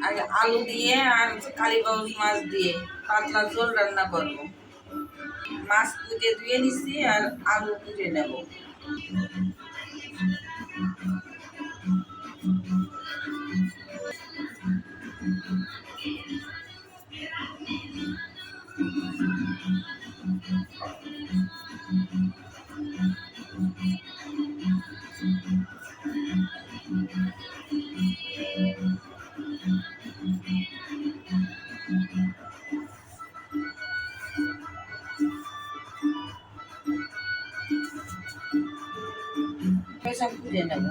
আর আলু দিয়ে আর কালীবাউস মাছ দিয়ে পাতলা ঝোল রান্না করবো। মাছ কুটে ধুয়ে নিচ্ছি আর আলু কুটে নেব। সব কুটে নেব।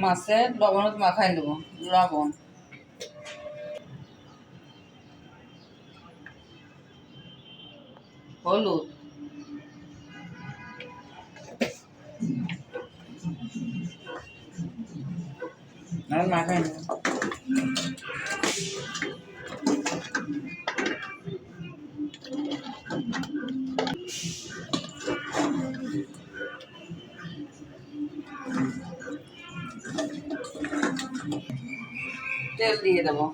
মাছে লবণত মাখাই নেব, লবণ, হলুদ, আর মাখাই নেব। তেল দিয়ে দেবো।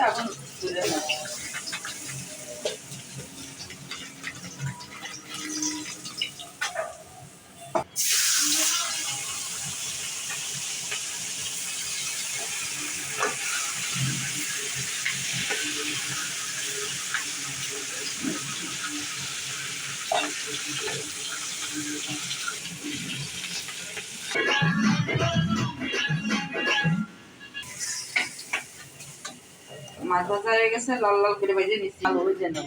এখন তুলে নেব। মাছ ভাজা হয়ে গেছে, লাল লাল করে ভেজে নিচ্ছি। আলু ভেজে নেব,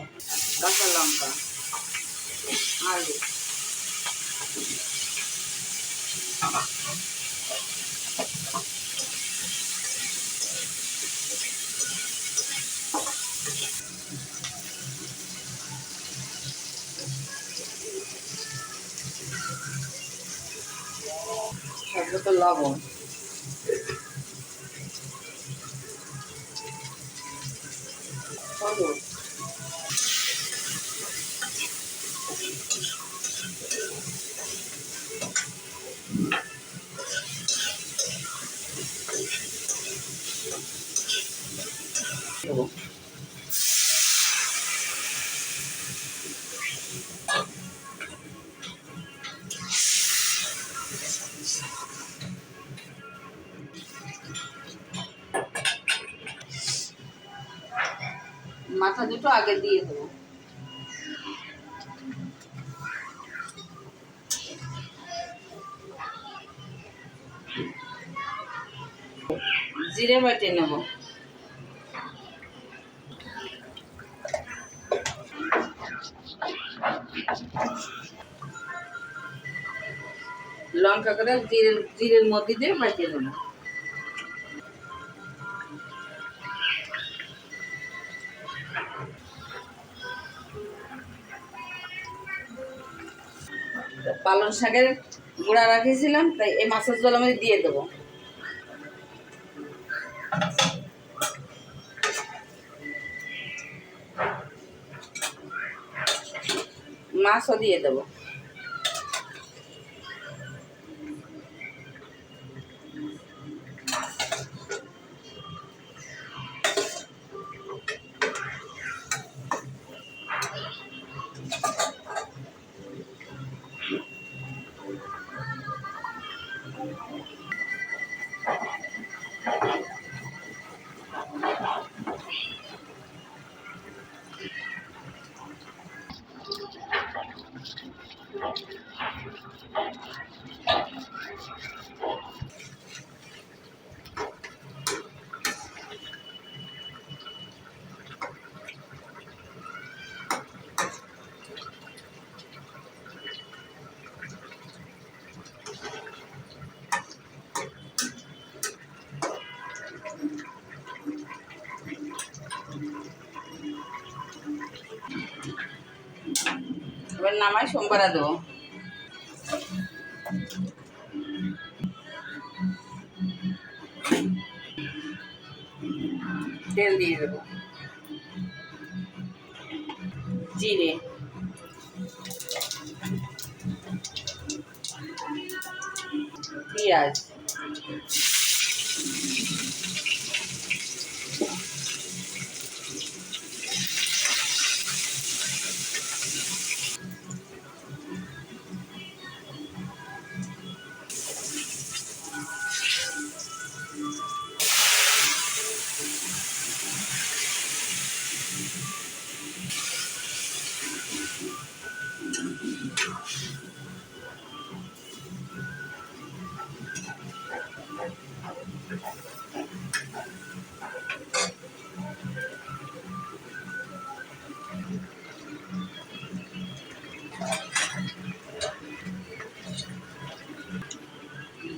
কাঁচা লঙ্কা, আলু, তারপর লবণ, হলুদ, দেবো। মাথা দুটো আগে দিয়ে দেবো। জিরে বাটে নেব। লঙ্কা করে জিরের মধ্যে দিয়ে বাটিয়ে নেব। পালং শাকের গুঁড়া রাখিয়েছিলাম, তাই এই মাছের জল আমি দিয়ে দেবো। মাছও দিয়ে দেবো। এবার নামাই সোমবার দেবো। তেল দিয়ে দেবো, জিরে, পেঁয়াজ,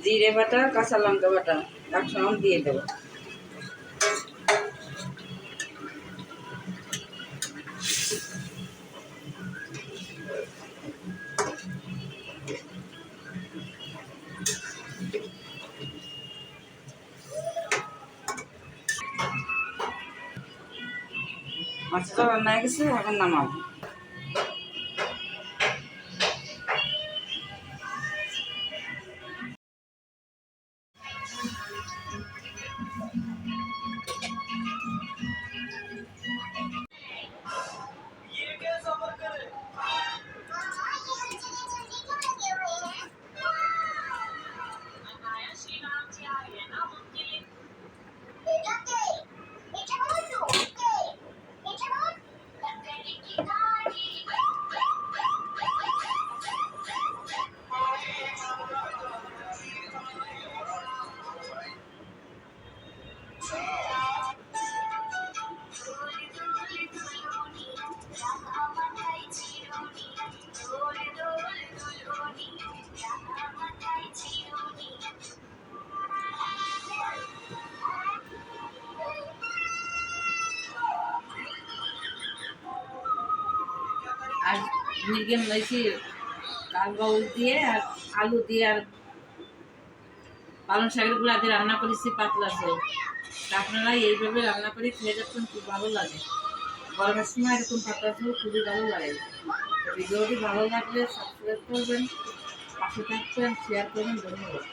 জিরে বাটা, কাঁচা লঙ্কা বাটা একসঙ্গে দিয়ে দেবো। মাছটা রান্না হয়ে গেছে, এখন নামাবো। আর মিরগেম লইছি কালবাউল দিয়ে আর আলু দিয়ে আর পালং শাকের গুঁড়া দিয়ে রান্না করেছি পাতলা ঝোল। আপনারা এইভাবে রান্না করে খেয়ে যাচ্ছেন, খুব ভালো লাগে। গরমের সময় এরকম পাতলা ঝোল খুবই ভালো লাগে। ভিডিওটি ভালো লাগলে সাবস্ক্রাইব করবেন, পাশে থাকবেন, শেয়ার করবেন। ধন্যবাদ।